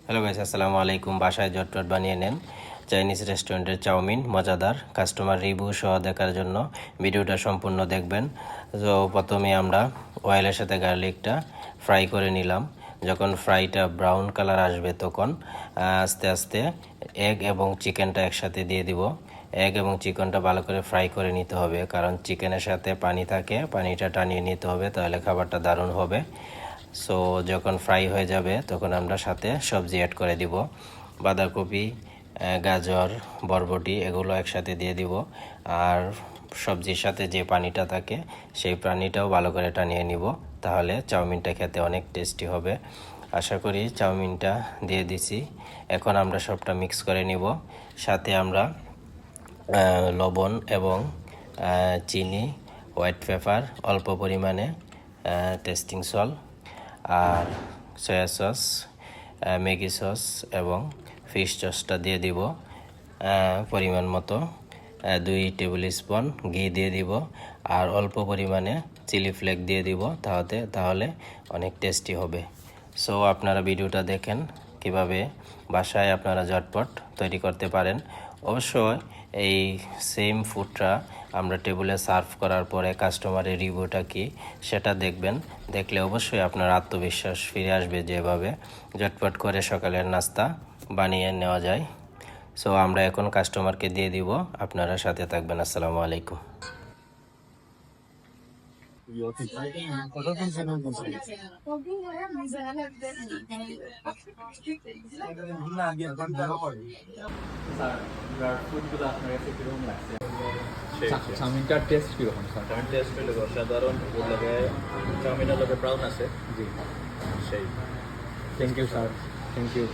Hello guys, আসসালামু আলাইকুম। বাসায় ঝটপট বানিয়ে নেন চাইনিজ রেস্টুরেন্টের চাউমিন, মজাদার। কাস্টমার রিভিউ সহ দেখার জন্য ভিডিওটা সম্পূর্ণ দেখবেন। তো প্রথমে আমরা অয়েলের সাথে গার্লিকটা ফ্রাই করে নিলাম। যখন ফ্রাইটা ব্রাউন কালার আসবে তখন আস্তে আস্তে এগ এবং চিকেনটা একসাথে দিয়ে দিব। এগ এবং চিকেনটা ভালো করে ফ্রাই করে নিতে হবে, কারণ চিকেনের সাথে পানি থাকে, পানিটা টানিয়ে নিতে হবে, তাহলে খাবারটা দারুণ হবে। সো যখন ফ্রাই হয়ে যাবে তখন আমরা সাথে সবজি অ্যাড করে দিব। বাঁধাকপি, গাজর, বরবটি এগুলো একসাথে দিয়ে দিব। আর সবজির সাথে যে পানিটা থাকে সেই পানিটাও ভালো করে টানিয়ে নিব, তাহলে চাউমিনটা খেতে অনেক টেস্টি হবে। আশা করি চাউমিনটা দিয়ে দিছি। এখন আমরা সবটা মিক্স করে নিব। সাথে আমরা লবণ এবং চিনি, হোয়াইট পেপার, অল্প পরিমাণে টেস্টিং সল্ট আর সয়া সস, ম্যাগি সস এবং ফিশ সসটা দিয়ে দিব। পরিমাণ মতো 2 টেবিল স্পুন ঘি দিয়ে দিব আর অল্প পরিমাণে চিলি ফ্লেক দিয়ে দিব, তাহলে অনেক টেস্টি হবে। সো আপনারা ভিডিওটা দেখেন কিভাবে বাসায় আপনারা ঝটপট তৈরি করতে পারেন। অবশ্যই এই সেম ফুডটা আমরা টেবিলে সার্ভ করার পরে কাস্টমারের রিভিউটা কি সেটা দেখবেন। দেখলে অবশ্যই আপনার আত্মবিশ্বাস ফিরে আসবে, যেভাবে ঝটপট করে সকালের নাস্তা বানিয়ে নেওয়া যায়। সো আমরা এখন কাস্টমারকে দিয়ে দিব, আপনারা সাথে থাকবেন। আসসালামু আলাইকুম। চাউমিনটার টেস্ট কীরকম স্যার? চাউমিন টেস্ট হইলে অসাধারণ। ওর লগে চাউমিনের লগে ব্রাউন আছে, জি, সেই thank you sir, thank you.